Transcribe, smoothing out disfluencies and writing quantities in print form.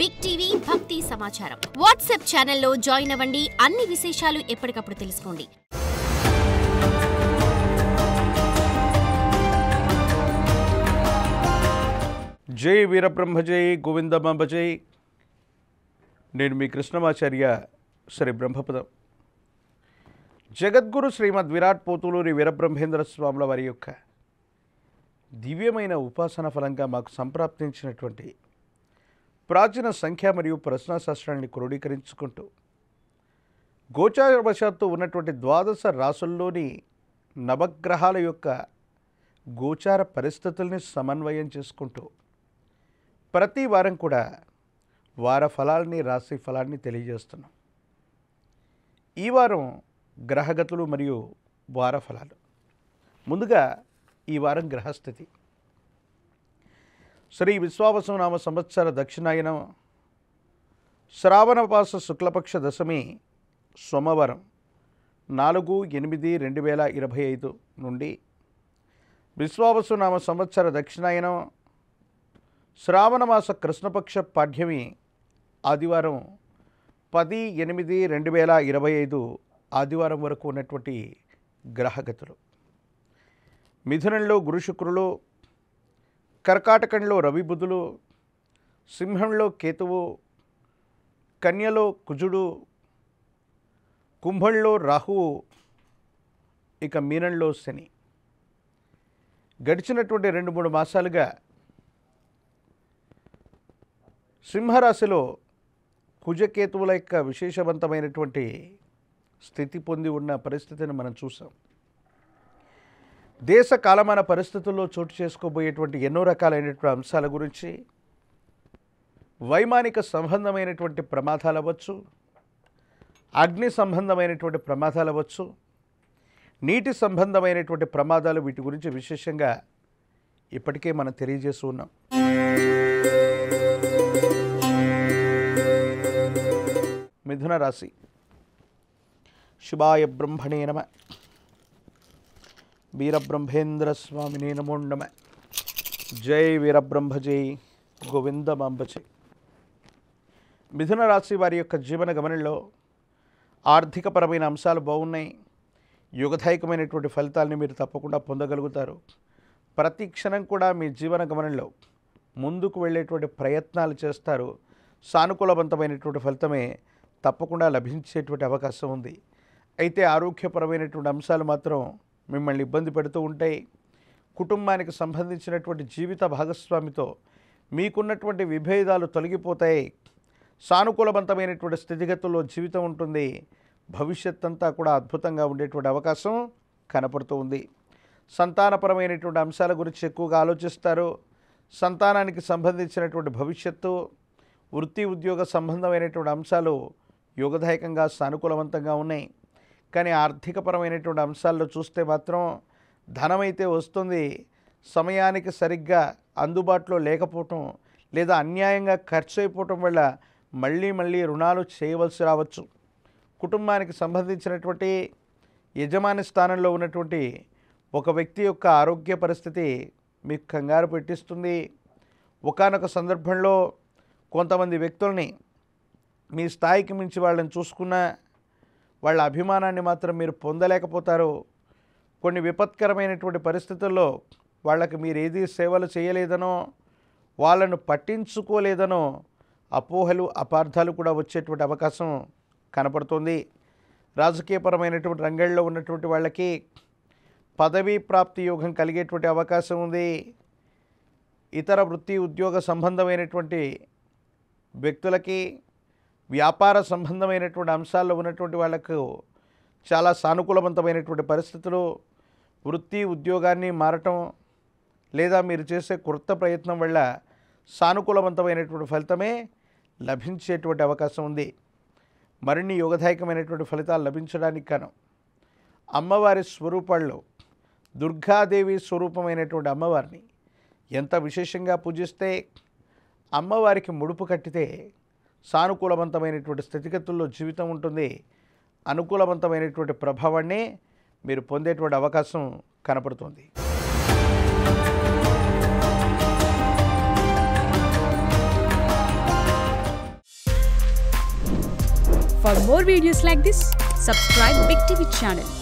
Big TV భక్తి సమాచారం WhatsApp ఛానల్లో జాయిన్ అవ్వండి. అన్ని విశేషాలు ఎప్పటికప్పుడు తెలుసుకోండి. జై వీరబ్రహ్మ జై గోవిందమాంబ జై. నేను మీ కృష్ణమాచార్య శ్రీ బ్రహ్మపదం. జగద్గురు శ్రీమద్ విరాట్ పోతులూరి వీరబ్రహ్మేంద్ర స్వాముల వారి యొక్క దివ్యమైన ఉపాసన ఫలంగా మాకు సంప్రాప్తించినటువంటి ప్రాచీన సంఖ్య మరియు ప్రశ్నాశాస్త్రాన్ని క్రోడీకరించుకుంటూ గోచారవశాత్తు ఉన్నటువంటి ద్వాదశ రాసుల్లోని నవగ్రహాల యొక్క గోచార పరిస్థితుల్ని సమన్వయం చేసుకుంటూ ప్రతి వారం కూడా వార ఫలాల్ని రాశి ఫలాన్ని తెలియజేస్తున్నాం. ఈ వారం గ్రహగతులు మరియు వార ఫలాలు. ముందుగా ఈ వారం గ్రహస్థితి. శ్రీ విశ్వావసు నామ సంవత్సర దక్షిణాయనం శ్రావణమాస శుక్లపక్ష దశమి సోమవారం 4/8/2025 నుండి విశ్వావసు నామ సంవత్సర దక్షిణాయనం శ్రావణమాస కృష్ణపక్ష పాడ్యమి ఆదివారం 10/8/2025 ఆదివారం వరకు ఉన్నటువంటి గ్రహగతులు. మిథునంలో గురు శుక్రులు, కర్కాటకంలో రవి బుధులు, సింహంలో కేతువు, కన్యలో కుజుడు, కుంభంలో రాహువు, ఇక మీనంలో శని. గడిచినటువంటి 2-3 మాసాలుగా సింహరాశిలో కుజకేతువుల యొక్క విశేషవంతమైనటువంటి స్థితి పొంది ఉన్న పరిస్థితిని మనం చూసాం. దేశ కాలమాన పరిస్థితుల్లో చోటు చేసుకోబోయేటువంటి ఎన్నో రకాలైనటువంటి అంశాల గురించి, వైమానిక సంబంధమైనటువంటి ప్రమాదాలు అవ్వచ్చు, అగ్ని సంబంధమైనటువంటి ప్రమాదాలు అవ్వచ్చు, నీటి సంబంధమైనటువంటి ప్రమాదాలు, వీటి గురించి విశేషంగా ఇప్పటికే మనం తెలియజేస్తూ ఉన్నాం. మిథున రాశి. శుభాయ బ్రహ్మణే నమ. వీరబ్రహ్మేంద్ర స్వామినే నమో నమ. జై వీరబ్రహ్మ జై గోవిందమాంబ జై. మిథున రాశి వారి యొక్క జీవన గమనంలో ఆర్థికపరమైన అంశాలు బాగున్నాయి. యుగదాయకమైనటువంటి ఫలితాలని మీరు తప్పకుండా పొందగలుగుతారు. ప్రతి క్షణం కూడా మీ జీవన గమనంలో ముందుకు వెళ్ళేటువంటి ప్రయత్నాలు చేస్తారు. సానుకూలవంతమైనటువంటి ఫలితమే తప్పకుండా లభించేటువంటి అవకాశం ఉంది. అయితే ఆరోగ్యపరమైనటువంటి అంశాలు మాత్రం మిమ్మల్ని ఇబ్బంది పెడుతూ ఉంటాయి. కుటుంబానికి సంబంధించినటువంటి జీవిత భాగస్వామితో మీకున్నటువంటి విభేదాలు తొలగిపోతాయి. సానుకూలవంతమైనటువంటి స్థితిగతుల్లో జీవితం ఉంటుంది. భవిష్యత్ అంతా కూడా అద్భుతంగా ఉండేటువంటి అవకాశం కనపడుతూ ఉంది. సంతానపరమైనటువంటి అంశాల గురించి ఎక్కువగా ఆలోచిస్తారు. సంతానానికి సంబంధించినటువంటి భవిష్యత్తు, వృత్తి ఉద్యోగ సంబంధమైనటువంటి అంశాలు యోగదాయకంగా సానుకూలవంతంగా ఉన్నాయి. కానీ ఆర్థికపరమైనటువంటి అంశాల్లో చూస్తే మాత్రం ధనమైతే వస్తుంది, సమయానికి సరిగ్గా అందుబాటులో లేకపోవటం లేదా అన్యాయంగా ఖర్చు అయిపోవటం వల్ల మళ్ళీ రుణాలు చేయవలసి రావచ్చు. కుటుంబానికి సంబంధించినటువంటి యజమాని స్థానంలో ఉన్నటువంటి ఒక వ్యక్తి యొక్క ఆరోగ్య పరిస్థితి మీకు కంగారు పెట్టిస్తుంది. ఒకానొక సందర్భంలో కొంతమంది వ్యక్తుల్ని మీ స్థాయికి మించి వాళ్ళని చూసుకున్నా వాళ్ళ అభిమానాన్ని మాత్రం మీరు పొందలేకపోతారు. కొన్ని విపత్కరమైనటువంటి పరిస్థితుల్లో వాళ్ళకి మీరు ఏది సేవలు చేయలేదనో, వాళ్ళను పట్టించుకోలేదనో అపోహలు, అపార్థాలు కూడా వచ్చేటువంటి అవకాశం కనపడుతుంది. రాజకీయపరమైనటువంటి రంగంలో ఉన్నటువంటి వాళ్ళకి పదవీ ప్రాప్తి యోగం కలిగేటువంటి అవకాశం ఉంది. ఇతర వృత్తి ఉద్యోగ సంబంధమైనటువంటి వ్యక్తులకి, వ్యాపార సంబంధమైనటువంటి అంశాల్లో ఉన్నటువంటి వాళ్ళకు చాలా సానుకూలవంతమైనటువంటి పరిస్థితులు, వృత్తి ఉద్యోగాన్ని మారటం లేదా మీరు చేసే కొత్త ప్రయత్నం వల్ల సానుకూలవంతమైనటువంటి ఫలితమే లభించేటువంటి అవకాశం ఉంది. మరిన్ని యోగదాయకమైనటువంటి ఫలితాలు లభించడానికి కాను అమ్మవారి స్వరూపాల్లో దుర్గాదేవి స్వరూపమైనటువంటి అమ్మవారిని ఎంత విశేషంగా పూజిస్తే, అమ్మవారికి ముడుపు కట్టితే సానుకూలవంతమైనటువంటి స్థితిగతుల్లో జీవితం ఉంటుంది. అనుకూలవంతమైనటువంటి ప్రభావాన్ని మీరు పొందేటువంటి అవకాశం కనపడుతుంది. For more videos like this, subscribe Big TV channel.